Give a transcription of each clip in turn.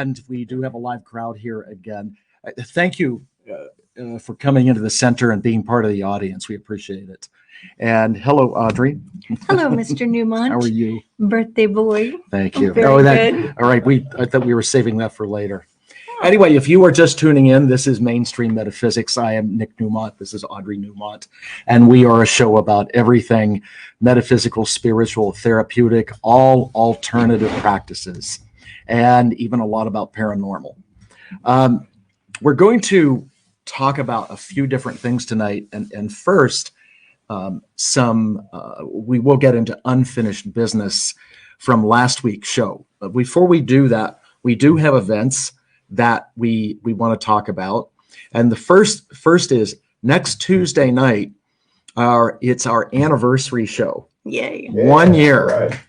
And we do have a live crowd here again. Thank you for coming into the center and being part of the audience. We appreciate it. And hello, Audrey. Hello, Mr. Newmont. How are you? Birthday boy. Thank you. Very good. All right. I thought we were saving that for later. Anyway, if you are just tuning in, this is Mainstream Metaphysics. I am Nick Newmont. This is Audrey Newmont. And we are a show about everything metaphysical, spiritual, therapeutic, all alternative practices, and even a lot about paranormal. We're going to talk about a few different things tonight. And first, we will get into unfinished business from last week's show. But before we do that, we do have events that we want to talk about. And the first is next Tuesday night, it's our anniversary show. Yay. 1 year. Right.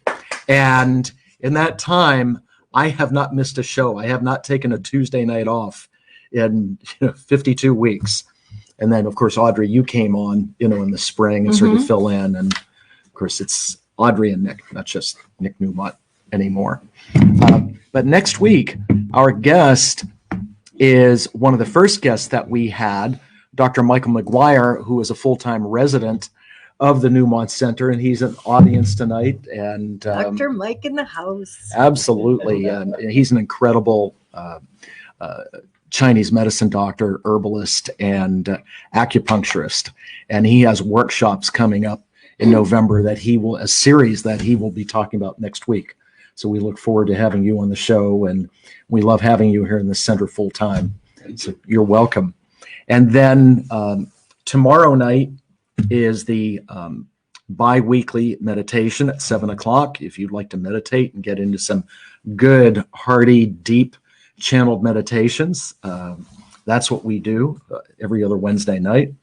And in that time, I have not missed a show. I have not taken a Tuesday night off in 52 weeks. And then, of course, Audrey, you came on, in the spring and sort of fill in. And of course, it's Audrey and Nick, not just Nick Newmont anymore. But next week, our guest is one of the first guests that we had, Dr. Michael McGuire, who is a full-time resident of the Newmont Center, and he's an audience tonight. And Dr. Mike in the house. Absolutely. And he's an incredible Chinese medicine doctor, herbalist, and acupuncturist. And he has workshops coming up in November a series that he will be talking about next week. So we look forward to having you on the show, and we love having you here in the center full time. So you're welcome. And then tomorrow night is the bi-weekly meditation at 7:00. If you'd like to meditate and get into some good, hearty, deep channeled meditations, that's what we do every other Wednesday night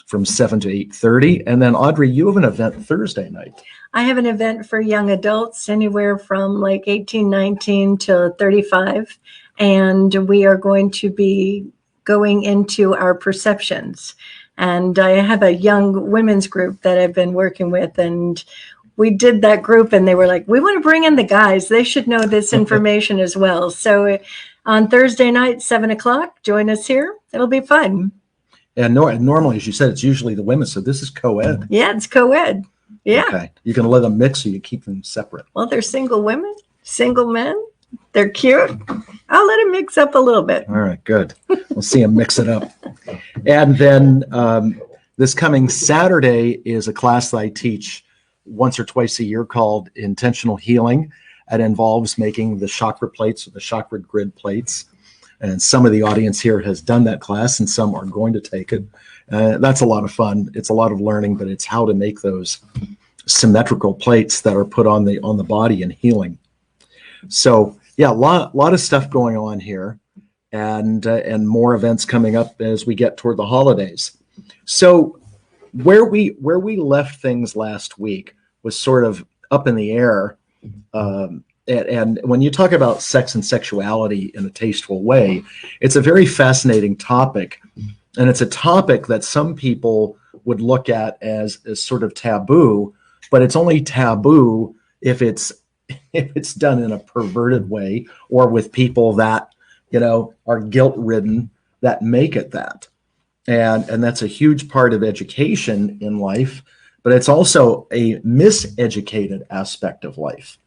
from 7 to 8:30. And then Audrey, you have an event Thursday night. I have an event for young adults, anywhere from like 18, 19 to 35. And we are going to be going into our perceptions. And I have a young women's group that I've been working with, and we did that group and they were like, we want to bring in the guys. They should know this information as well. So on Thursday night, 7:00, join us here. It'll be fun. And normally, as you said, it's usually the women. So this is co-ed. Yeah, it's co-ed. Yeah. Okay. You can let them mix or you keep them separate. Well, they're single women, single men. They're cute. I'll let them mix up a little bit. All right, good. We'll see them mix it up. And then this coming Saturday is a class that I teach once or twice a year called Intentional Healing. It involves making the chakra plates or the chakra grid plates. And some of the audience here has done that class and some are going to take it. That's a lot of fun. It's a lot of learning, but it's how to make those symmetrical plates that are put on the body and healing. So yeah, a lot of stuff going on here, and more events coming up as we get toward the holidays. So where we left things last week was sort of up in the air. And when you talk about sex and sexuality in a tasteful way, it's a very fascinating topic. And it's a topic that some people would look at as sort of taboo, but it's only taboo if it's done in a perverted way or with people that, are guilt-ridden that make it that. And that's a huge part of education in life, but it's also a miseducated aspect of life.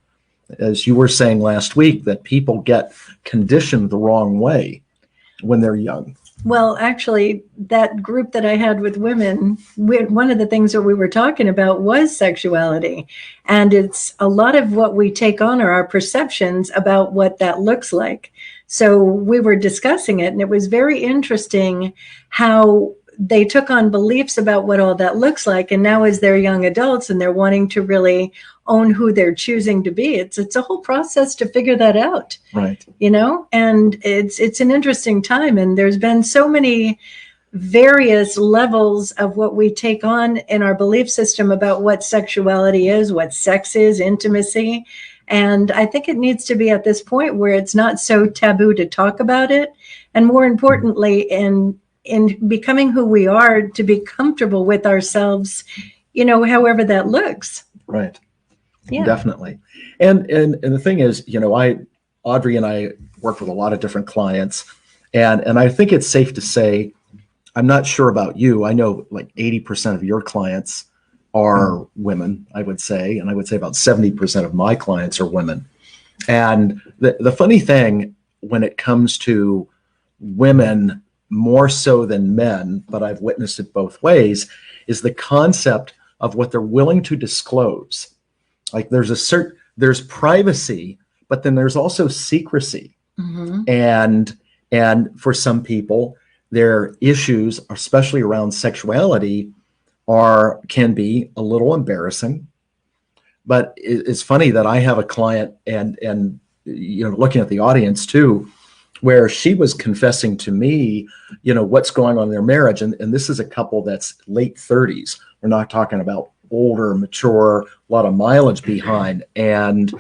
As you were saying last week, that people get conditioned the wrong way when they're young. Well, actually, that group that I had with women, one of the things that we were talking about was sexuality. And it's a lot of what we take on are our perceptions about what that looks like. So we were discussing it, and it was very interesting how they took on beliefs about what all that looks like. And now as they're young adults and they're wanting to really own who they're choosing to be, it's a whole process to figure that out. Right. And it's an interesting time. And there's been so many various levels of what we take on in our belief system about what sexuality is, what sex is, intimacy. And I think it needs to be at this point where it's not so taboo to talk about it. And more importantly, in becoming who we are, to be comfortable with ourselves, however that looks. Right. Yeah. Definitely. And the thing is, Audrey and I work with a lot of different clients, and I think it's safe to say, I'm not sure about you. I know like 80% of your clients are women, I would say, and I would say about 70% of my clients are women. And the funny thing when it comes to women more so than men, but I've witnessed it both ways, is the concept of what they're willing to disclose. Like there's privacy, but then there's also secrecy. Mm-hmm. And for some people, their issues, especially around sexuality, can be a little embarrassing. But it's funny that I have a client, and looking at the audience too, where she was confessing to me, what's going on in their marriage. And this is a couple that's late 30s. We're not talking about older, mature, a lot of mileage behind. And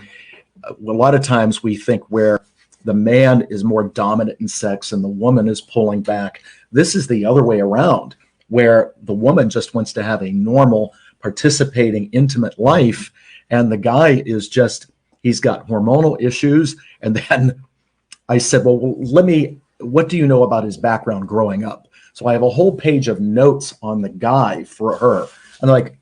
a lot of times we think where the man is more dominant in sex and the woman is pulling back. This is the other way around, where the woman just wants to have a normal, participating, intimate life. And the guy is he's got hormonal issues. And then I said, well, what do you know about his background growing up? So I have a whole page of notes on the guy for her. And I'm like,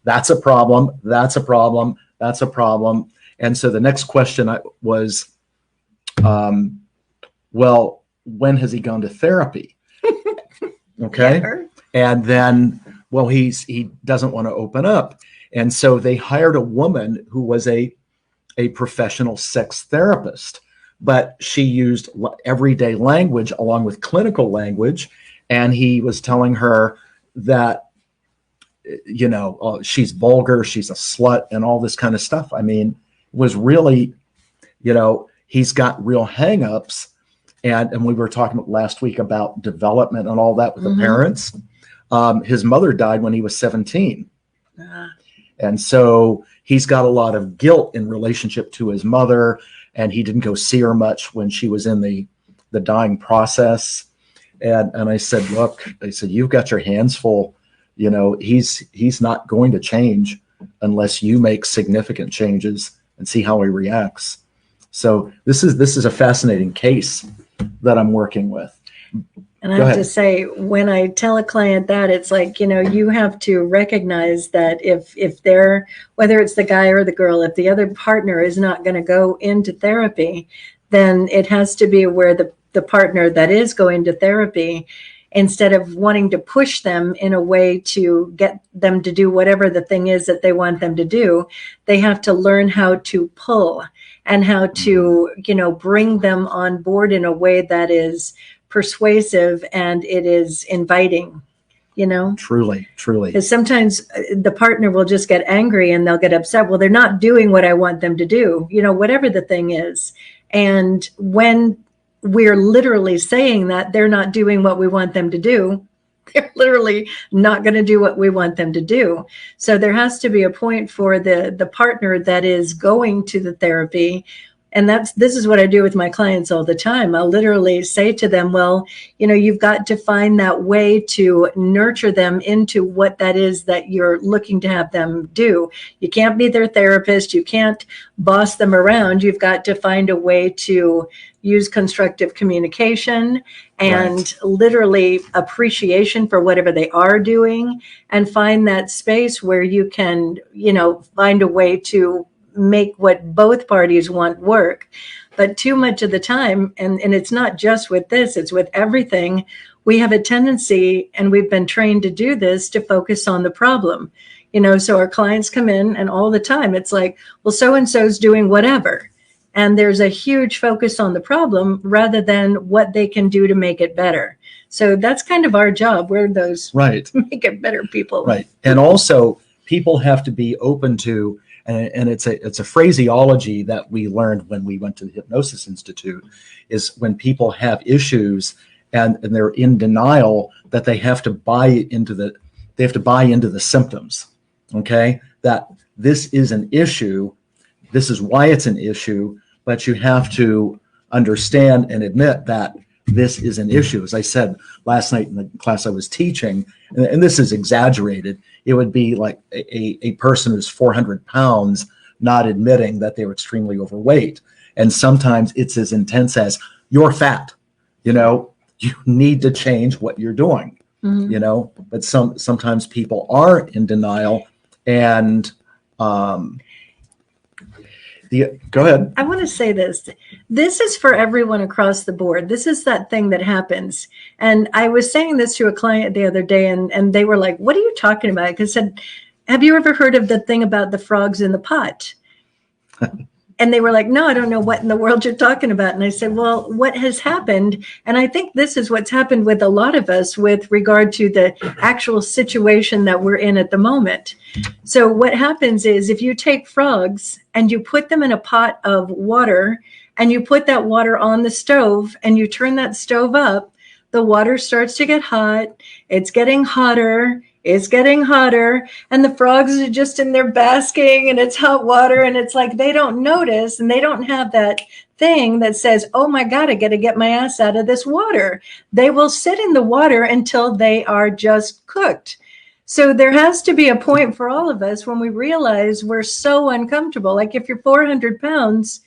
that's a problem. That's a problem. That's a problem. And so the next question was, well, when has he gone to therapy? Okay. Yeah. And then, well, he doesn't want to open up. And so they hired a woman who was a professional sex therapist, but she used everyday language along with clinical language. And he was telling her that, she's vulgar, she's a slut, and all this kind of stuff. I mean, it was really, he's got real hangups. And we were talking last week about development and all that with the parents. His mother died when he was 17. And so he's got a lot of guilt in relationship to his mother, and he didn't go see her much when she was in the dying process. And I said, look, you've got your hands full. He's not going to change unless you make significant changes and see how he reacts. So this is a fascinating case that I'm working with. And I have to say, when I tell a client that, it's like, you have to recognize that if they're, whether it's the guy or the girl, if the other partner is not going to go into therapy, then it has to be where the partner that is going to therapy, instead of wanting to push them in a way to get them to do whatever the thing is that they want them to do, they have to learn how to pull and how to, bring them on board in a way that is persuasive and it is inviting, Truly. Because sometimes the partner will just get angry and they'll get upset. Well, they're not doing what I want them to do, whatever the thing is. And when we're literally saying that they're not doing what we want them to do, they're literally not going to do what we want them to do. So there has to be a point for the partner that is going to the therapy. And this is what I do with my clients all the time. I'll literally say to them, well, you've got to find that way to nurture them into what that is that you're looking to have them do. You can't be their therapist. You can't boss them around. You've got to find a way to use constructive communication and literally appreciation for whatever they are doing, and find that space where you can, find a way to make what both parties want work. But too much of the time, and it's not just with this, it's with everything, we have a tendency, and we've been trained to do this, to focus on the problem. So our clients come in and all the time it's like, well, so-and-so's doing whatever. And there's a huge focus on the problem rather than what they can do to make it better. So that's kind of our job. We're those make it better people. Right. And also people have to be open to, and it's a phraseology that we learned when we went to the Hypnosis Institute, is when people have issues and they're in denial, that they have to buy into the symptoms. Okay. That this is an issue. This is why it's an issue, but you have to understand and admit that this is an issue. As I said last night in the class I was teaching, and this is exaggerated, it would be like a person who's 400 pounds not admitting that they were extremely overweight. And sometimes it's as intense as you're fat, you know, you need to change what you're doing, you know, but sometimes people are in denial and, go ahead. I want to say this. This is for everyone across the board. This is that thing that happens. And I was saying this to a client the other day, and they were like, what are you talking about? Because I said, have you ever heard of the thing about the frogs in the pot? And they were like, no, I don't know what in the world you're talking about. And I said, well, what has happened? And I think this is what's happened with a lot of us with regard to the actual situation that we're in at the moment. So what happens is if you take frogs and you put them in a pot of water and you put that water on the stove and you turn that stove up, the water starts to get hot. It's getting hotter. It's getting hotter, and the frogs are just in there basking, and it's hot water, and it's like they don't notice, and they don't have that thing that says, oh my God, I got to get my ass out of this water. They will sit in the water until they are just cooked. So there has to be a point for all of us when we realize we're so uncomfortable. Like if you're 400 pounds,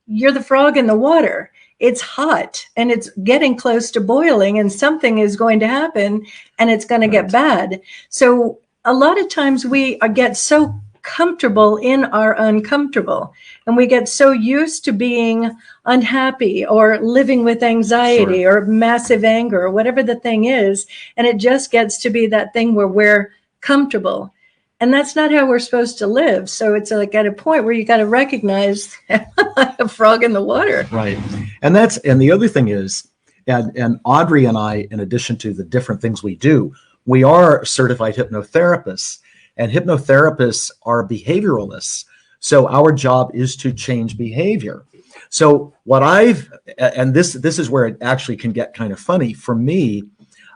you're the frog in the water. It's hot and it's getting close to boiling and something is going to happen and it's going to get bad. So a lot of times we get so comfortable in our uncomfortable and we get so used to being unhappy or living with anxiety or massive anger or whatever the thing is. And it just gets to be that thing where we're comfortable. And that's not how we're supposed to live. So it's like at a point where you got to recognize a frog in the water. Right. And the other thing is, and Audrey and I, in addition to the different things we do, we are certified hypnotherapists, and hypnotherapists are behavioralists. So our job is to change behavior. So and this is where it actually can get kind of funny for me.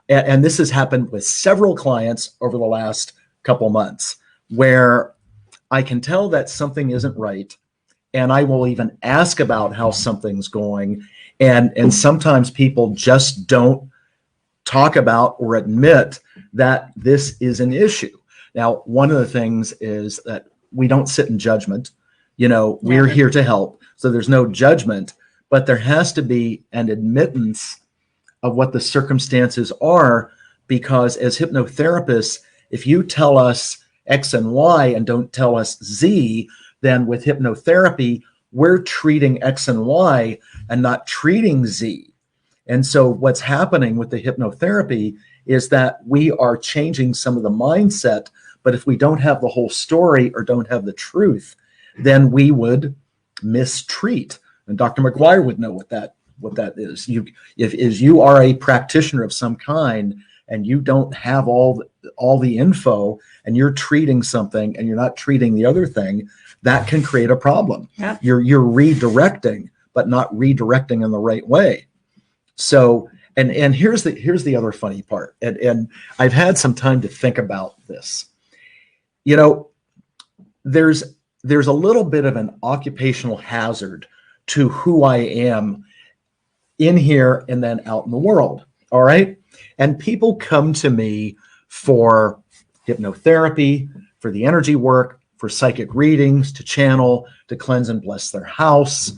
And this has happened with several clients over the last couple months where I can tell that something isn't right. And I will even ask about how something's going. And sometimes people just don't talk about or admit that this is an issue. Now, one of the things is that we don't sit in judgment. You know, we're here to help. So there's no judgment, but there has to be an admittance of what the circumstances are, because as hypnotherapists, if you tell us X and Y and don't tell us Z, then with hypnotherapy, we're treating X and Y and not treating Z. And so what's happening with the hypnotherapy is that we are changing some of the mindset, but if we don't have the whole story or don't have the truth, then we would mistreat. And Dr. McGuire would know what that is. If you are a practitioner of some kind and you don't have all the info and you're treating something and you're not treating the other thing, that can create a problem. Yeah. You're redirecting, but not redirecting in the right way. So, and here's the other funny part. And I've had some time to think about this. You know, there's a little bit of an occupational hazard to who I am in here and then out in the world. All right. And people come to me for hypnotherapy, for the energy work, for psychic readings, to channel, to cleanse and bless their house.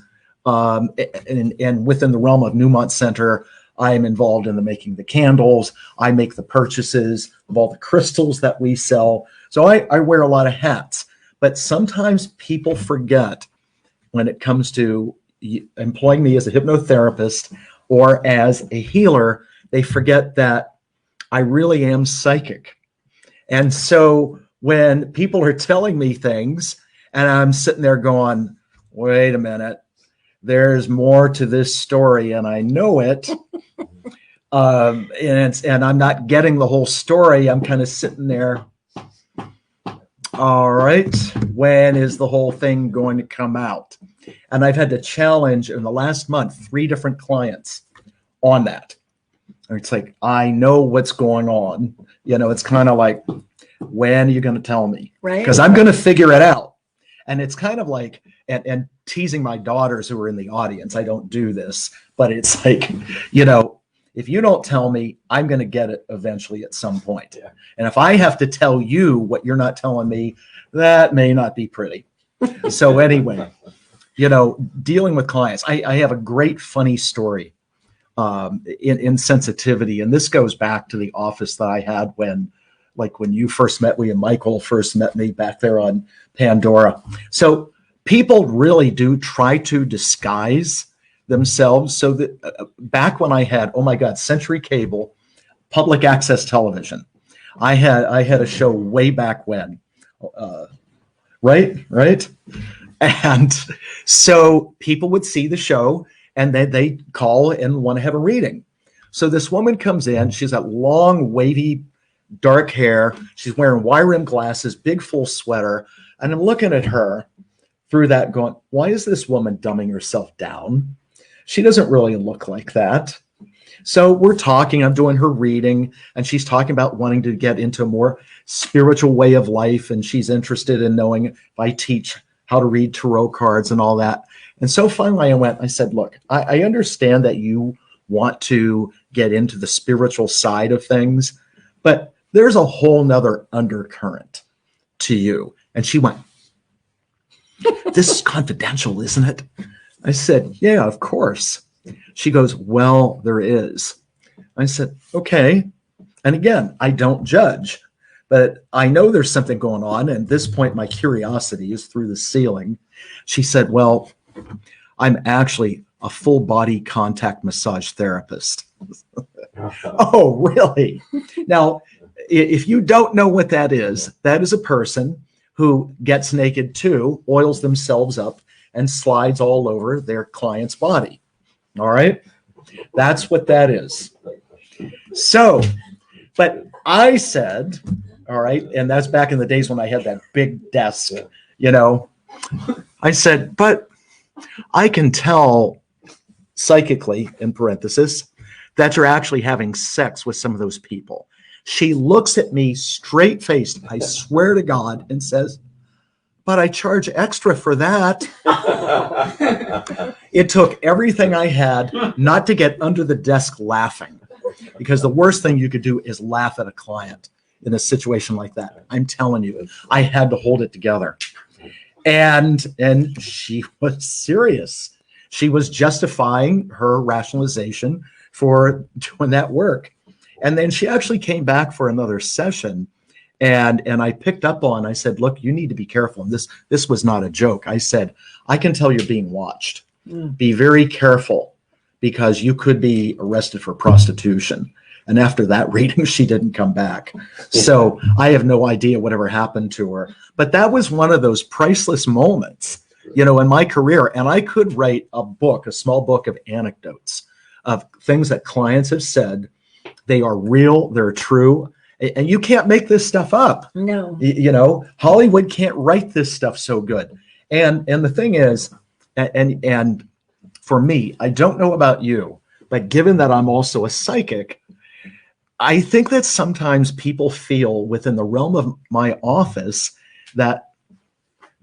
And within the realm of Newmont Center, I am involved in making the candles. I make the purchases of all the crystals that we sell. So I wear a lot of hats. But sometimes people forget when it comes to employing me as a hypnotherapist or as a healer, they forget that I really am psychic. And so when people are telling me things and I'm sitting there going, wait a minute, there's more to this story and I know it. And I'm not getting the whole story. I'm kind of sitting there. All right, when is the whole thing going to come out? And I've had to challenge in the last month 3 different clients on that. And it's like, I know what's going on. You know, it's kind of like, when are you going to tell me? Right. Because I'm going to figure it out. And it's kind of like, and teasing my daughters who are in the audience, I don't do this, but it's like, you know, if you don't tell me, I'm going to get it eventually at some point. Yeah. And if I have to tell you what you're not telling me, that may not be pretty. So anyway, dealing with clients. I have a great funny story in sensitivity. And this goes back to the office that I had when you first met me and Michael first met me back there on Pandora. So people really do try to disguise themselves. So that back when I had, oh my God, Century Cable, public access television, I had a show way back when, right? And so people would see the show and then they call and want to have a reading. So this woman comes in, she's got long, wavy, dark hair. She's wearing wire-rimmed glasses, big full sweater. And I'm looking at her through that going, why is this woman dumbing herself down? She doesn't really look like that. So we're talking, I'm doing her reading, and she's talking about wanting to get into a more spiritual way of life. And she's interested in knowing if I teach how to read tarot cards and all that. And so finally I said, look, I understand that you want to get into the spiritual side of things, but there's a whole nother undercurrent to you. And she went, this is confidential, isn't it? I said, yeah, of course. She goes, well, there is. I said, okay. And again, I don't judge, but I know there's something going on. And at this point, my curiosity is through the ceiling. She said, well, I'm actually a full body contact massage therapist. Oh, really? Now, if you don't know what that is a person who gets naked too, oils themselves up, and slides all over their client's body. All right? That's what that is. So, but I said, all right, and that's back in the days when I had that big desk, I said, but I can tell psychically, in parenthesis, that you're actually having sex with some of those people. She looks at me straight-faced, I swear to God, and says, but I charge extra for that. It took everything I had not to get under the desk laughing, because the worst thing you could do is laugh at a client in a situation like that. I'm telling you, I had to hold it together. And she was serious. She was justifying her rationalization for doing that work. And then she actually came back for another session. And I picked up on, I said, look, you need to be careful. And this was not a joke. I said, I can tell you're being watched. Be very careful, because you could be arrested for prostitution. And after that reading, she didn't come back. So I have no idea whatever happened to her. But that was one of those priceless moments, in my career. And I could write a small book of anecdotes of things that clients have said. They are real, they're true. And you can't make this stuff up. No. Hollywood can't write this stuff so good. And the thing is, and for me, I don't know about you, but given that I'm also a psychic, I think that sometimes people feel within the realm of my office that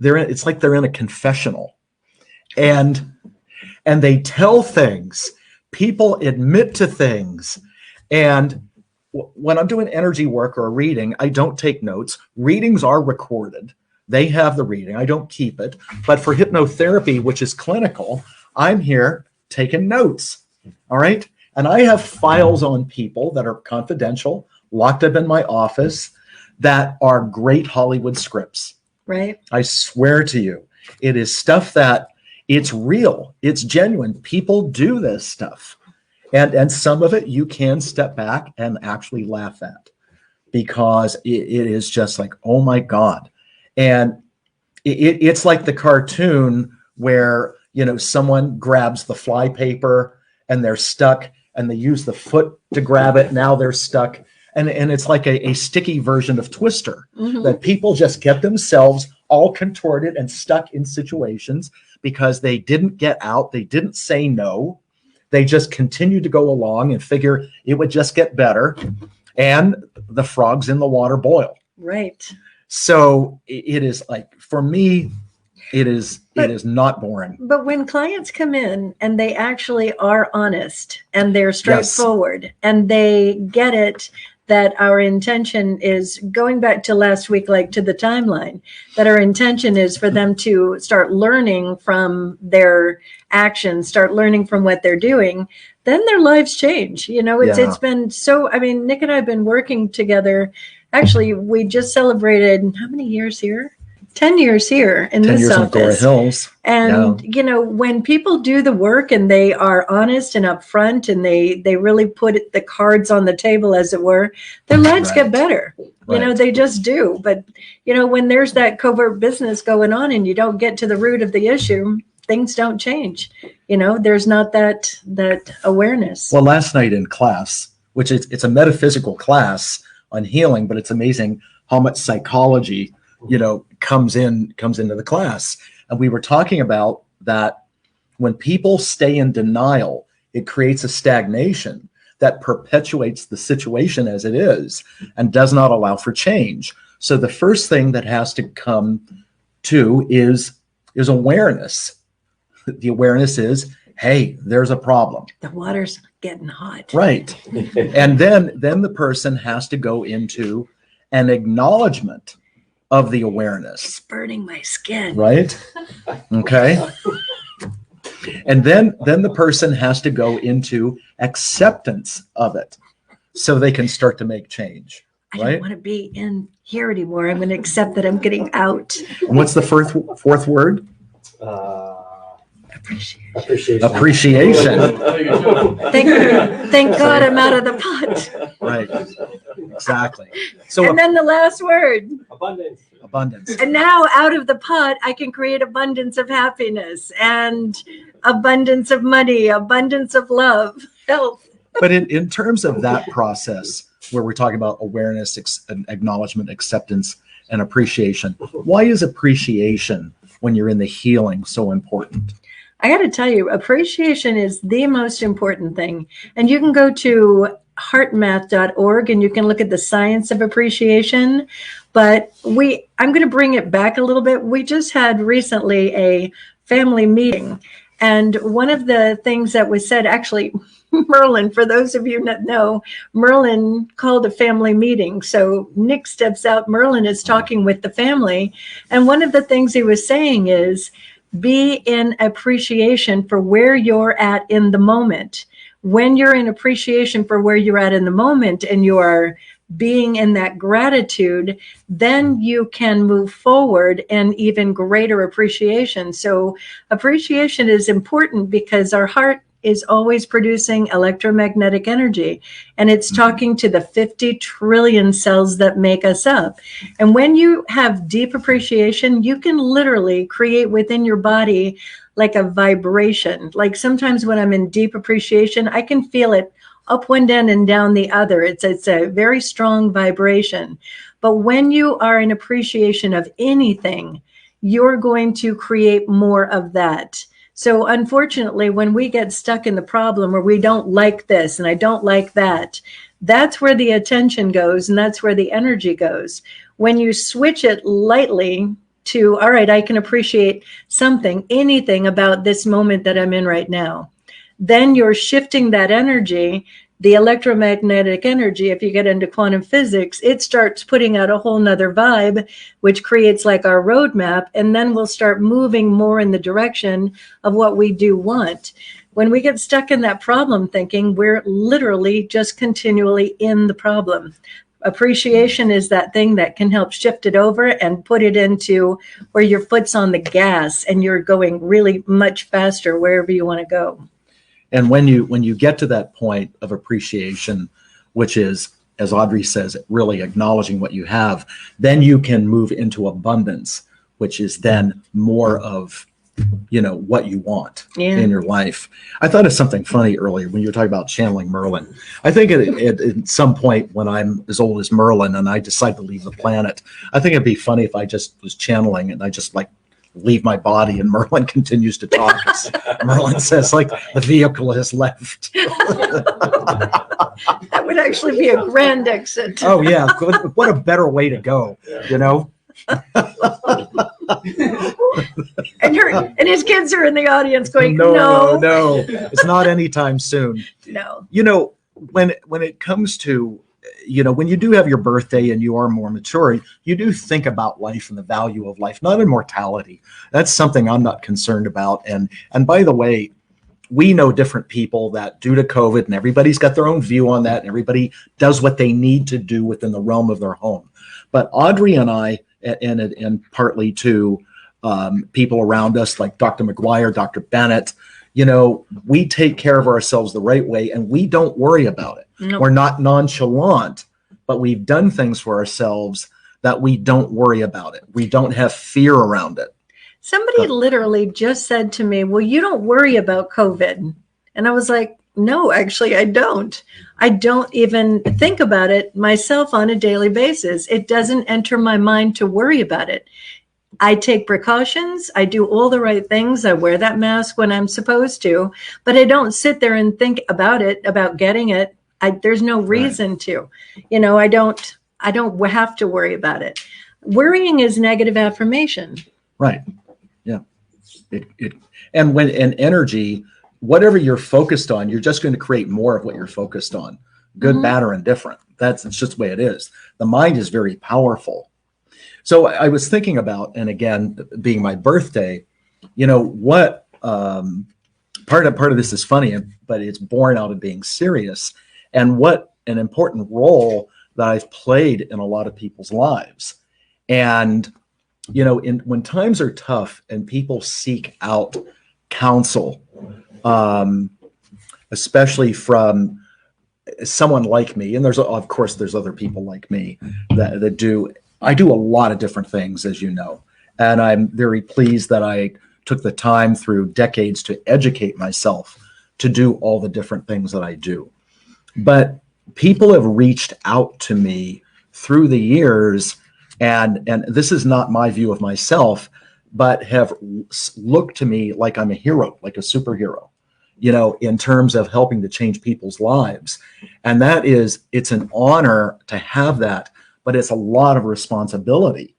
it's like they're in a confessional, and they tell things, people admit to things. And when I'm doing energy work or a reading, I don't take notes. Readings are recorded. They have the reading. I don't keep it. But for hypnotherapy, which is clinical, I'm here taking notes. All right. And I have files on people that are confidential, locked up in my office, that are great Hollywood scripts. Right. I swear to you, it is stuff that it's real. It's genuine. People do this stuff. And some of it you can step back and actually laugh at, because it is just like, oh my God. And it's like the cartoon where, someone grabs the fly paper and they're stuck, and they use the foot to grab it. Now they're stuck. And it's like a sticky version of Twister, that people just get themselves all contorted and stuck in situations because they didn't get out. They didn't say no. They just continued to go along and figure it would just get better. And the frogs in the water boil. Right. So it is like, for me, it is not boring. But when clients come in and they actually are honest and they're straightforward, and they get it, that our intention is going back to last week, like to the timeline, that our intention is for them to start learning from their actions, start learning from what they're doing, then their lives change. It's been so, Nick and I have been working together. Actually, we just celebrated how many years here? 10 years here in 10 this years office. in Florida Hills. And, when people do the work and they are honest and upfront and they really put the cards on the table, as it were, their lives get better. They just do. But, when there's that covert business going on and you don't get to the root of the issue, things don't change. There's not that awareness. Well, last night in class, which it's a metaphysical class on healing, but it's amazing how much psychology comes into the class. And we were talking about that when people stay in denial, it creates a stagnation that perpetuates the situation as it is and does not allow for change. So the first thing that has to come to is awareness. The awareness is, hey, there's a problem. The water's getting hot. Right. And then the person has to go into an acknowledgement of the awareness. It's burning my skin. Right? Okay. And then the person has to go into acceptance of it so they can start to make change. I Right? don't want to be in here anymore. I'm going to accept that I'm getting out. And what's the fourth word? Appreciation. Appreciation. Thank God I'm out of the pot. Right. Exactly. So And then the last word. abundance. And now out of the pot, I can create abundance of happiness and abundance of money, abundance of love, health. But in terms of that process where we're talking about awareness, acknowledgement, acceptance, and appreciation, why is appreciation when you're in the healing so important? I got to tell you, appreciation is the most important thing. And you can go to heartmath.org and you can look at the science of appreciation. But I'm going to bring it back a little bit. We just had recently a family meeting. And one of the things that was said, actually, Merlin, for those of you that know, Merlin called a family meeting. So Nick steps out, Merlin is talking with the family. And one of the things he was saying is, be in appreciation for where you're at in the moment. When you're in appreciation for where you're at in the moment and you are being in that gratitude, then you can move forward in even greater appreciation. So appreciation is important because our heart is always producing electromagnetic energy, and it's talking to the 50 trillion cells that make us up. And when you have deep appreciation, you can literally create within your body like a vibration. Like sometimes when I'm in deep appreciation, I can feel it up one end and down the other. It's a very strong vibration. But when you are in appreciation of anything, you're going to create more of that. So unfortunately, when we get stuck in the problem where we don't like this and I don't like that, that's where the attention goes and that's where the energy goes. When you switch it lightly to, all right, I can appreciate something, anything about this moment that I'm in right now, then you're shifting that energy. The electromagnetic energy, if you get into quantum physics, it starts putting out a whole nother vibe, which creates like our roadmap. And then we'll start moving more in the direction of what we do want. When we get stuck in that problem thinking, we're literally just continually in the problem. Appreciation is that thing that can help shift it over and put it into where your foot's on the gas and you're going really much faster wherever you want to go. And when you get to that point of appreciation, which is, as Audrey says, really acknowledging what you have, then you can move into abundance, which is then more of, what you want in your life. I thought of something funny earlier when you were talking about channeling Merlin. I think at some point when I'm as old as Merlin and I decide to leave the planet, I think it'd be funny if I just was channeling and I just leave my body and Merlin continues to talk. Merlin says the vehicle has left. That would actually be a grand exit. Oh yeah, what a better way to go, And his kids are in the audience going, no, it's not anytime soon. No. When it comes to when you do have your birthday and you are more mature, you do think about life and the value of life, not immortality. That's something I'm not concerned about. And by the way, we know different people that due to COVID, and everybody's got their own view on that, and everybody does what they need to do within the realm of their home. But Audrey and I, and partly to people around us like Dr. McGuire, Dr. Bennett, we take care of ourselves the right way, and we don't worry about it. Nope. We're not nonchalant, but we've done things for ourselves that we don't worry about it. We don't have fear around it. Somebody literally just said to me, well, you don't worry about COVID. And I was like, no, actually, I don't. I don't even think about it myself on a daily basis. It doesn't enter my mind to worry about it. I take precautions. I do all the right things. I wear that mask when I'm supposed to, but I don't sit there and think about it, about getting it. There's no reason to. I don't have to worry about it. Worrying is negative affirmation. Right. Yeah. And energy, whatever you're focused on, you're just going to create more of what you're focused on, good, bad, or indifferent. It's just the way it is. The mind is very powerful. So I was thinking about, and again, being my birthday, what part of this is funny, but it's born out of being serious, and what an important role that I've played in a lot of people's lives. And when times are tough and people seek out counsel, especially from someone like me, and there's other people like me that do. I do a lot of different things, as you know, and I'm very pleased that I took the time through decades to educate myself to do all the different things that I do. But people have reached out to me through the years, and this is not my view of myself, but have looked to me like I'm a hero, like a superhero, in terms of helping to change people's lives. And it's an honor to have that, but it's a lot of responsibility.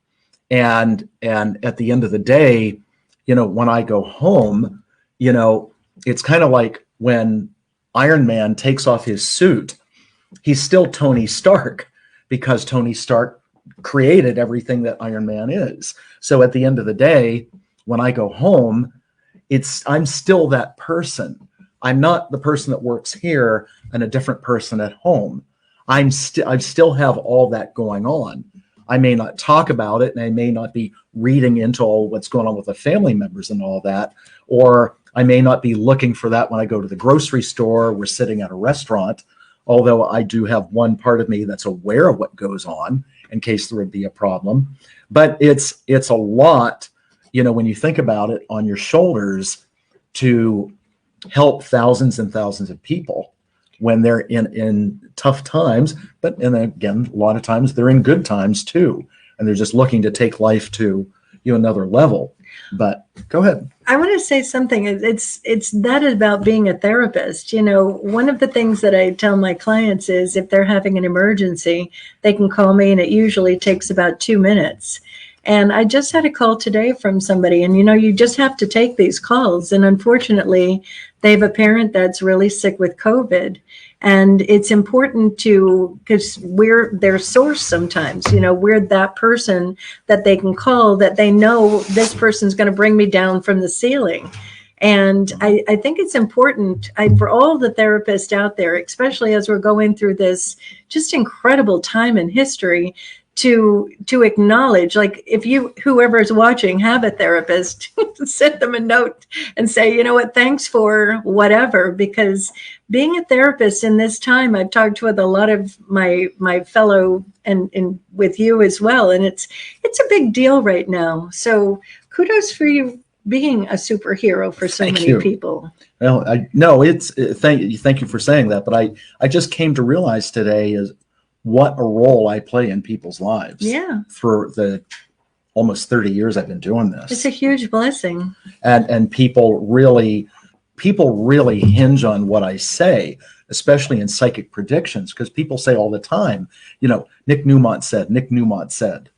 And at the end of the day, when I go home, it's kind of like when Iron Man takes off his suit, he's still Tony Stark, because Tony Stark created everything that Iron Man is. So at the end of the day, when I go home, I'm still that person. I'm not the person that works here and a different person at home. I still have all that going on. I may not talk about it, and I may not be reading into all what's going on with the family members and all that, or I may not be looking for that when I go to the grocery store. We're sitting at a restaurant, although I do have one part of me that's aware of what goes on in case there would be a problem. But it's a lot, when you think about it, on your shoulders to help thousands and thousands of people when they're in tough times. And again, a lot of times they're in good times too, and they're just looking to take life to another level. But go ahead. I want to say something. It's that about being a therapist. One of the things that I tell my clients is if they're having an emergency, they can call me, and it usually takes about 2 minutes. And I just had a call today from somebody, and you just have to take these calls. And unfortunately, they have a parent that's really sick with COVID. And it's important because we're their source sometimes, we're that person that they can call, that they know this person's going to bring me down from the ceiling. And I think it's important for all the therapists out there, especially as we're going through this just incredible time in history, to acknowledge, like, if whoever is watching have a therapist, send them a note and say, thanks for whatever, because being a therapist in this time, I've talked with a lot of my fellow and with you as well, and it's a big deal right now. So kudos for you being a superhero for so many people. Well, thank you for saying that, but I just came to realize today is what a role I play in people's lives. Yeah. For the almost 30 years I've been doing this. It's a huge blessing. And people really hinge on what I say, especially in psychic predictions, because people say all the time, Nick Newmont said,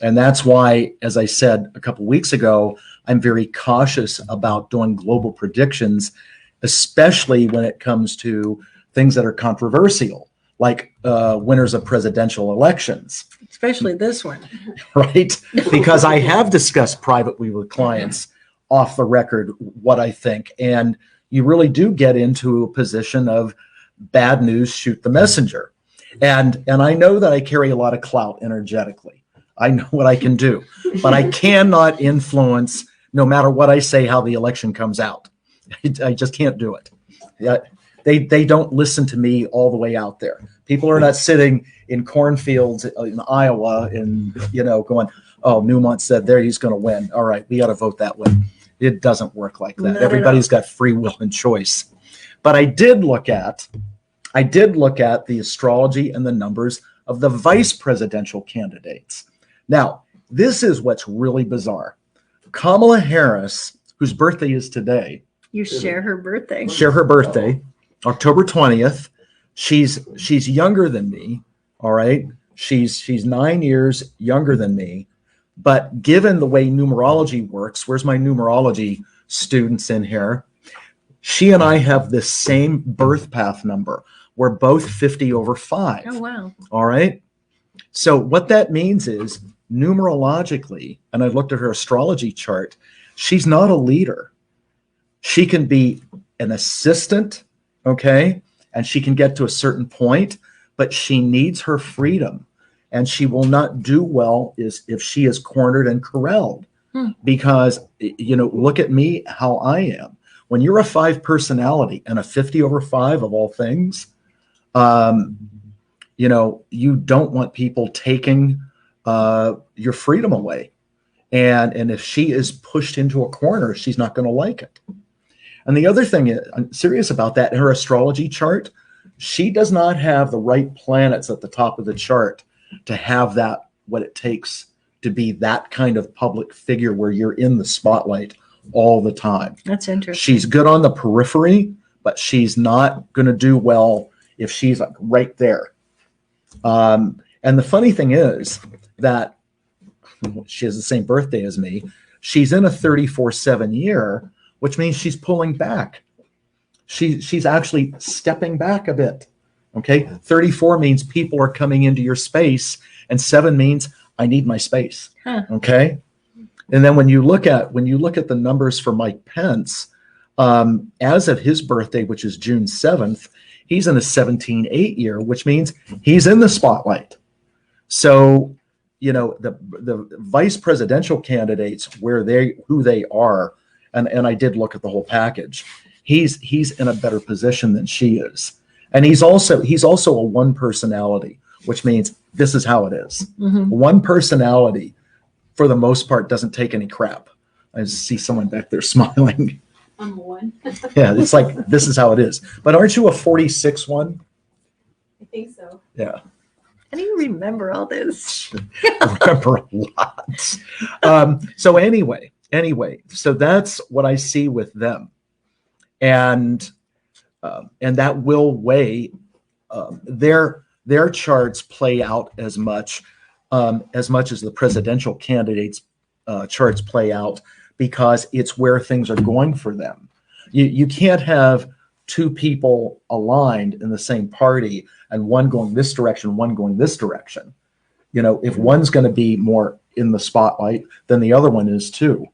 and that's why, as I said a couple weeks ago, I'm very cautious about doing global predictions, especially when it comes to things that are controversial. like winners of presidential elections, Especially this one. right? Because I have discussed privately with clients off the record what I think, and you really do get into a position of bad news, shoot the messenger. And I know that I carry a lot of clout energetically. I know what I can do, but I cannot influence, no matter what I say, how the election comes out. I just can't do it. Yeah, they don't listen to me all the way out there. People are not sitting in cornfields in Iowa and, going, oh, Newmont said there he's going to win. All right, we got to vote that way. It doesn't work like that. Everybody's got free will and choice. But I did look at the astrology and the numbers of the vice presidential candidates. Now, this is what's really bizarre. Kamala Harris, whose birthday is today. You share her birthday. October 20th. She's younger than me, all right? She's 9 years younger than me. But given the way numerology works, where's my numerology students in here? She and I have the same birth path number. We're both 50/5. Oh, wow. All right. So what that means is numerologically, and I looked at her astrology chart, she's not a leader. She can be an assistant, okay? And she can get to a certain point, but she needs her freedom. And she will not do well if she is cornered and corralled. Because, look at me, how I am. When you're a 5 personality and a 50/5 of all things, you don't want people taking your freedom away. And if she is pushed into a corner, she's not going to like it. And the other thing is, I'm serious about that, in her astrology chart, she does not have the right planets at the top of the chart to have that, what it takes to be that kind of public figure where you're in the spotlight all the time. That's interesting. She's good on the periphery, but she's not going to do well if she's right there. And the funny thing is that she has the same birthday as me. She's in a 34/7 year, which means she's pulling back. She's actually stepping back a bit. Okay. 34 means people are coming into your space, and 7 means I need my space. Okay. And then when you look at the numbers for Mike Pence, as of his birthday, which is June 7th, he's in a 17/8 year, which means he's in the spotlight. So, the vice presidential candidates, who they are, and I did look at the whole package. He's in a better position than she is. And he's also a 1 personality, which means this is how it is. 1 personality, for the most part, doesn't take any crap. I just see someone back there smiling. I'm a 1. Yeah, it's like, this is how it is. But aren't you a 46/1? I think so. Yeah. How do you remember all this? I remember a lot. So anyway, so that's what I see with them. And that will weigh their charts play out as much as the presidential candidates' charts play out, because it's where things are going for them. You can't have 2 people aligned in the same party and one going this direction, one going this direction. If one's going to be more in the spotlight, then the other one is too.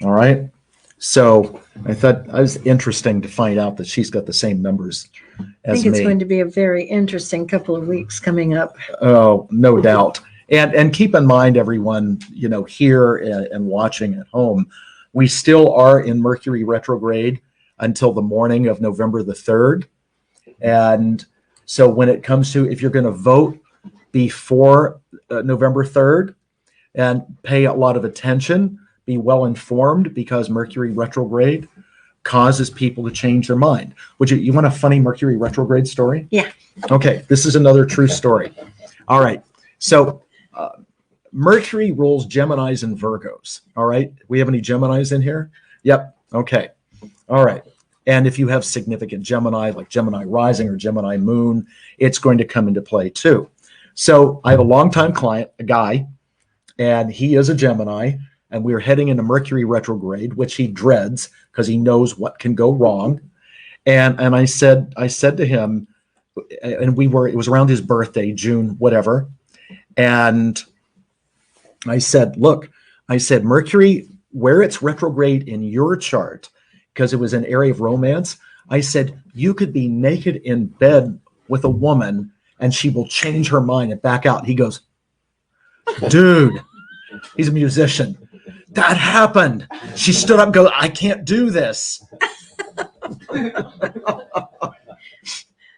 All right. So I thought it was interesting to find out that she's got the same numbers as me. I think it's going to be a very interesting couple of weeks coming up. Oh, no doubt. And keep in mind, everyone, here and watching at home, we still are in Mercury retrograde until the morning of November the 3rd. And so when it comes to, if you're going to vote before November 3rd, and pay a lot of attention, be well informed, because Mercury retrograde causes people to change their mind. You want a funny Mercury retrograde story? Yeah. Okay, this is another true story. All right. So Mercury rules Geminis and Virgos. All right. We have any Geminis in here? Yep. Okay. All right. And if you have significant Gemini, like Gemini rising or Gemini moon, it's going to come into play too. So I have a longtime client, a guy, and he is a Gemini, and we're heading into Mercury retrograde, which he dreads because he knows what can go wrong. And I said to him, and it was around his birthday, June, whatever. And I said, look, I said, Mercury, where it's retrograde in your chart, because it was an area of romance, I said, you could be naked in bed with a woman and she will change her mind and back out. He goes, dude, he's a musician. That happened. She stood up and goes, I can't do this.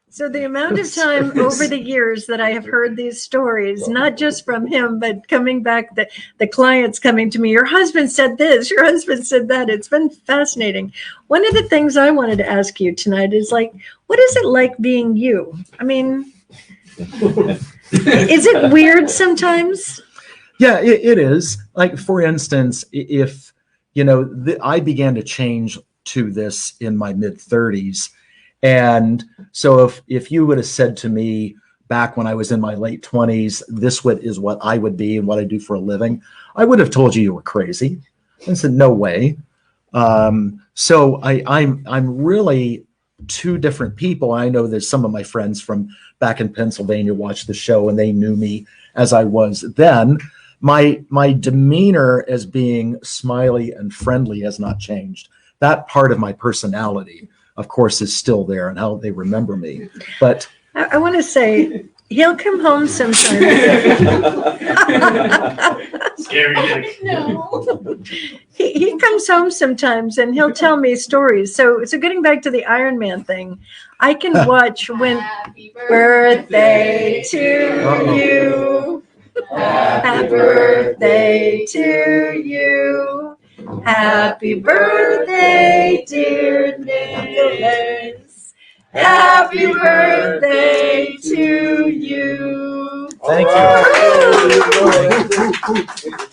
So the amount of time over the years that I have heard these stories, not just from him, but coming back, the clients coming to me, your husband said this, your husband said that. It's been fascinating. One of the things I wanted to ask you tonight is like, what is it like being you? I mean, is it weird sometimes? Yeah, it is. Like, for instance, if, I began to change to this in my mid-30s. And so if you would have said to me back when I was in my late 20s, this is what I would be and what I do for a living, I would have told you were crazy. I said, no way. So I'm really two different people. I know there's some of my friends from back in Pennsylvania watched the show and they knew me as I was then. My demeanor as being smiley and friendly has not changed. That part of my personality, of course, is still there and how they remember me. But I want to say, he'll come home sometime. Scary Nick. No. He comes home sometimes and he'll tell me stories. So getting back to the Iron Man thing, I can watch when Happy birthday to you. Happy birthday to you. Happy birthday, dear Nicholas. Happy birthday to you. thank you.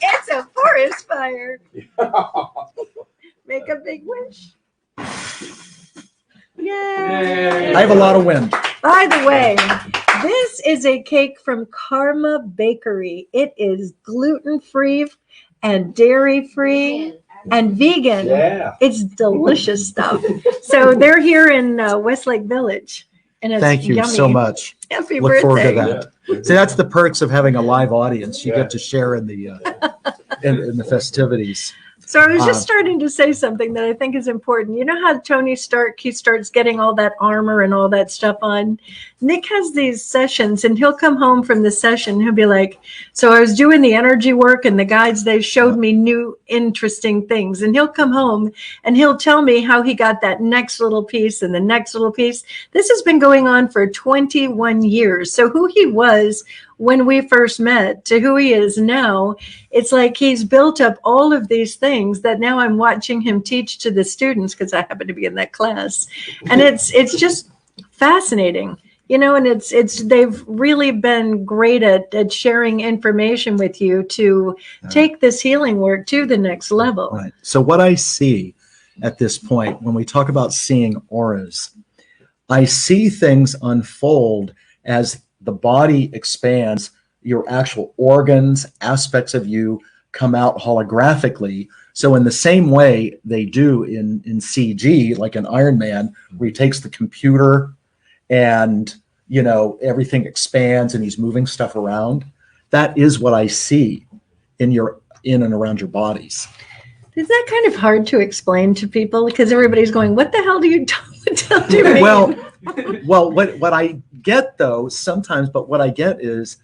It's a forest fire. Make a big wish. Yay. I have a lot of wind. By the way, this is a cake from Karma Bakery. It is gluten-free and dairy-free and vegan. Yeah. It's delicious stuff. So they're here in Westlake Village. And it's Thank you yummy. so much. Happy Look forward to birthday. that. See, that's the perks of having a live audience. You get to share in the in the festivities. So I was just starting to say something that I think is important. You know how Tony Stark, he starts getting all that armor and all that stuff on? Nick has these sessions and he'll come home from the session. He'll be like, so I was doing the energy work and the guides, they showed me new interesting things. And he'll come home and he'll tell me how he got that next little piece and the next little piece. This has been going on for 21 years. So who he was when we first met to who he is now, it's like he's built up all of these things that now I'm watching him teach to the students because I happen to be in that class. And it's just fascinating, and they've really been great at sharing information with you to take this healing work to the next level. Right. So what I see at this point, when we talk about seeing auras, I see things unfold as the body expands, your actual organs, aspects of you come out holographically. So in the same way they do in CG, like an Iron Man, where he takes the computer and, everything expands and he's moving stuff around. That is what I see in and around your bodies. Is that kind of hard to explain to people? Because everybody's going, what the hell do you mean? Well, what I get though sometimes, but what I get is,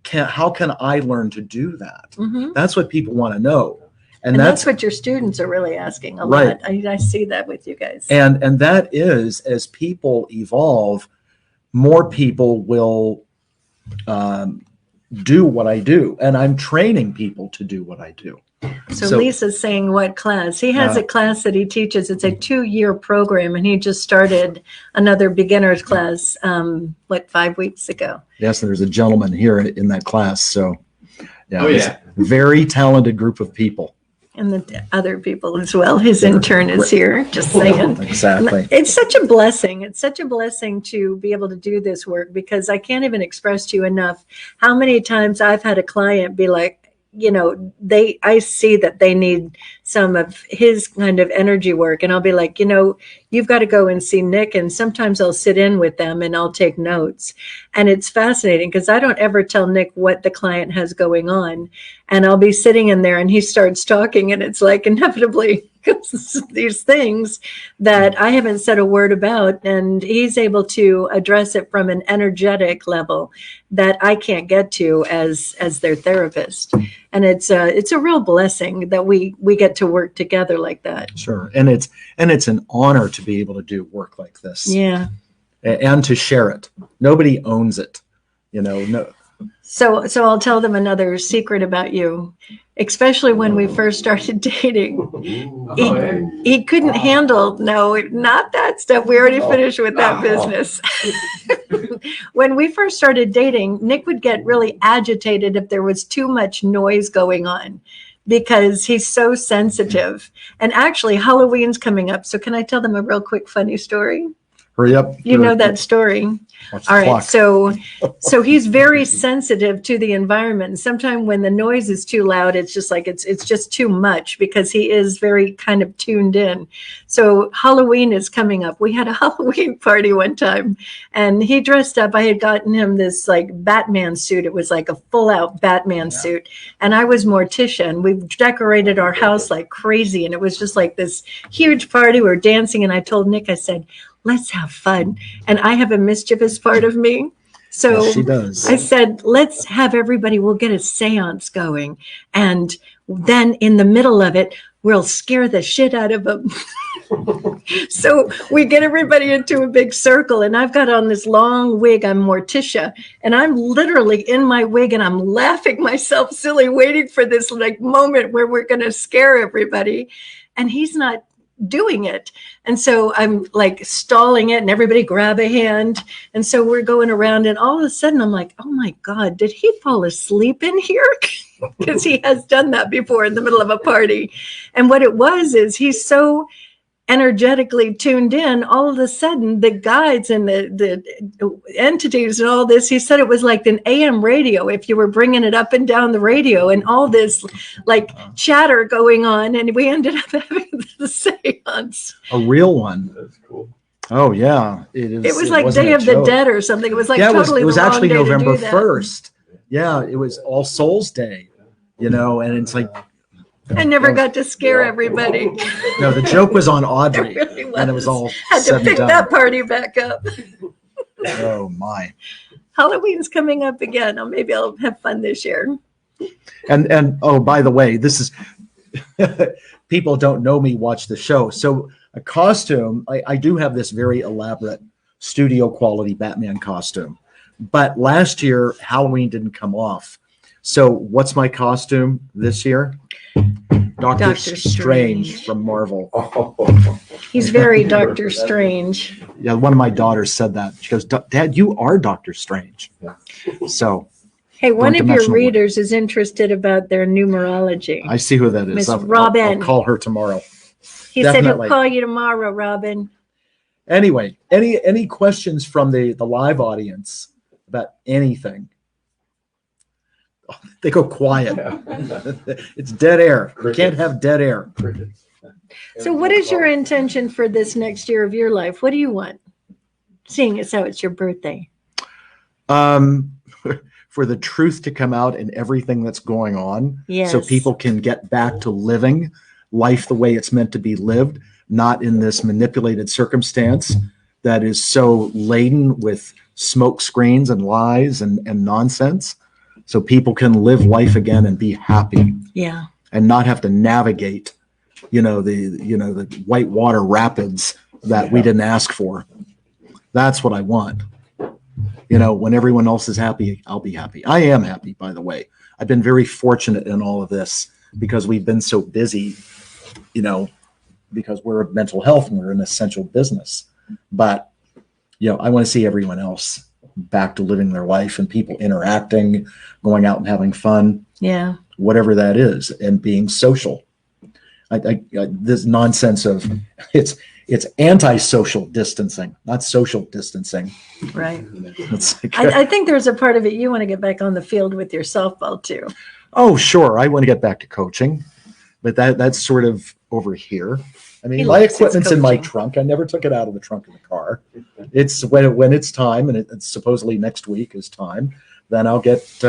how can I learn to do that? Mm-hmm. That's what people want to know, and that's what your students are really asking a right. lot. I see that with you guys. And that is, as people evolve, more people will do what I do, and I'm training people to do what I do. So Lisa's saying what class? He has a class that he teaches. It's a 2-year program, and he just started another beginner's class, 5 weeks ago. Yes, and there's a gentleman here in that class. So, Oh, yeah. Very talented group of people. And the other people as well. His intern is here, just saying. Exactly. It's such a blessing. It's such a blessing to be able to do this work because I can't even express to you enough how many times I've had a client be like, I see that they need some of his kind of energy work. And I'll be like, you've got to go and see Nick. And sometimes I'll sit in with them and I'll take notes. And it's fascinating because I don't ever tell Nick what the client has going on. And I'll be sitting in there and he starts talking and it's like inevitably these things that I haven't said a word about, and he's able to address it from an energetic level that I can't get to as their therapist. And it's a real blessing that we get to work together like that. Sure. And it's an honor to be able to do work like this. Yeah. And to share it. Nobody owns it. No. So I'll tell them another secret about you, especially when we first started dating. He couldn't handle, no, not that stuff. We already finished with that business. When we first started dating, Nick would get really agitated if there was too much noise going on because he's so sensitive. And actually, Halloween's coming up. So can I tell them a real quick funny story? Hurry up. You know that story. Watch the All right. clock. So he's very sensitive to the environment. And sometimes when the noise is too loud, it's just like, it's just too much because he is very kind of tuned in. So Halloween is coming up. We had a Halloween party one time and he dressed up. I had gotten him this like Batman suit. It was like a full out Batman suit. And I was Morticia and we decorated our house like crazy. And it was just like this huge party. We were dancing. And I told Nick, I said, let's have fun. And I have a mischievous part of me. So Yes, she does. I said, let's have everybody, we'll get a seance going. And then in the middle of it, we'll scare the shit out of them. So we get everybody into a big circle and I've got on this long wig. I'm Morticia and I'm literally in my wig and I'm laughing myself silly, waiting for this like moment where we're going to scare everybody. And he's not doing it. And so I'm like stalling it and everybody grab a hand. And so we're going around and all of a sudden I'm like, oh my God, did he fall asleep in here? Because he has done that before in the middle of a party. And what it was is he's so energetically tuned in, all of a sudden the guides and the entities and all this, he said it was like an AM radio if you were bringing it up and down the radio and all this like chatter going on, and we ended up having the seance. A real one. That's cool. Oh yeah. It was like wasn't Day a of the joke. Dead or something. It was like Yeah, totally it was the wrong actually day to do November that. 1st. Yeah, it was All Souls Day, and it's like, I never got to scare everybody. no, the joke was on Audrey, It really and it was all Had said to and pick done. that party back up. Oh my. Halloween's coming up again. Maybe I'll have fun this year. And oh, by the way, this is people don't know me, watch the show. So a costume, I do have this very elaborate studio quality Batman costume. But last year, Halloween didn't come off. So what's my costume this year? Doctor Strange Strange. from Marvel. He's very Doctor Strange. Yeah, one of my daughters said that. She goes, Dad, you are Doctor Strange. So Hey, one of your Dimensional readers is interested about their numerology. I see who that is. Miss I'll Robin. call her tomorrow. He said definitely. he'll call you tomorrow, Robin. Anyway, any questions from the live audience about anything? Oh, they go quiet. It's dead air. You can't have dead air. So what is your intention for this next year of your life? What do you want? Seeing as how it's your birthday. For the truth to come out in everything that's going on. Yes. So people can get back to living life the way it's meant to be lived, not in this manipulated circumstance that is so laden with smoke screens and lies and nonsense. So people can live life again and be happy Yeah. and not have to navigate, the white water rapids that we didn't ask for. That's what I want. When everyone else is happy, I'll be happy. I am happy, by the way. I've been very fortunate in all of this because we've been so busy, because we're mental health and we're an essential business. But, I want to see everyone else back to living their life and people interacting, going out and having fun, Yeah. whatever that is, and being social. This nonsense of it's anti-social distancing, not social distancing. Right. It's like, I think there's a part of it you want to get back on the field with your softball too. Oh, sure. I want to get back to coaching, but that's sort of over here. I mean, He my likes his equipment's in my coaching. trunk. I never took it out of the trunk of the car. It's when it's time, and it's supposedly next week is time. Then I'll get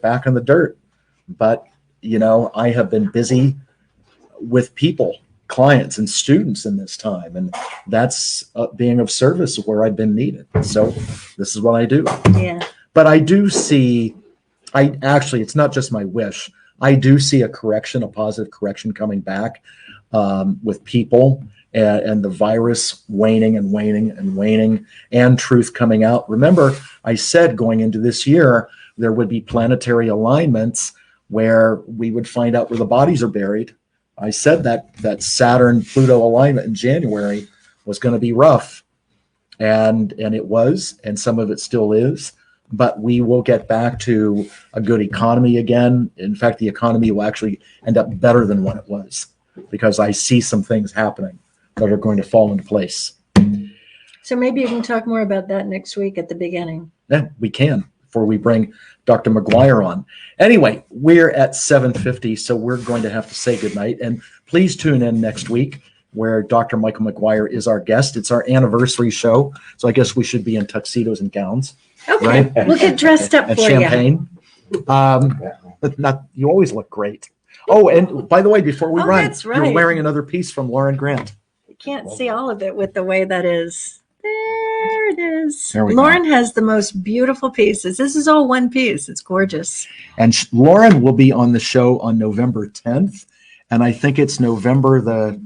back in the dirt. But I have been busy with people, clients, and students in this time, and that's being of service where I've been needed. So this is what I do. Yeah. But I do see. It's not just my wish. I do see a positive correction coming back with people and the virus waning and waning and waning and truth coming out. Remember, I said going into this year, there would be planetary alignments where we would find out where the bodies are buried. I said that Saturn-Pluto alignment in January was going to be rough, and it was, and some of it still is. But we will get back to a good economy again. In fact, the economy will actually end up better than what it was, because I see some things happening that are going to fall into place. So maybe you can talk more about that next week at the beginning. Yeah, we can, before we bring Dr. McGuire on. Anyway, we're at 7:50, so we're going to have to say goodnight. And please tune in next week, where Dr. Michael McGuire is our guest. It's our anniversary show, so I guess we should be in tuxedos and gowns. Okay, Right. we'll get dressed up And for you. champagne. But you always look great. Oh, and by the way, before we Oh, run, that's you're right. wearing another piece from Lauren Grant. You can't see all of it with the way that is. There it is. There we go. Lauren has the most beautiful pieces. This is all one piece. It's gorgeous. And Lauren will be on the show on November 10th. And I think it's November the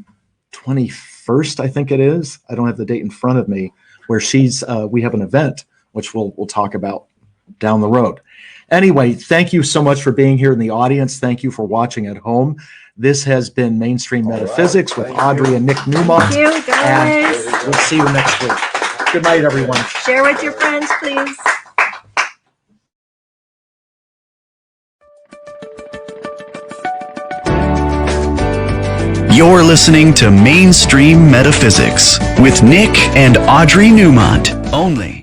21st, I think it is. I don't have the date in front of me, where we have an event, which we'll talk about down the road. Anyway, thank you so much for being here in the audience. Thank you for watching at home. This has been Mainstream Metaphysics with Audrey and Nick Newmont. Thank you, guys. And we'll see you next week. Good night, everyone. Share with your friends, please. You're listening to Mainstream Metaphysics with Nick and Audrey Newmont, only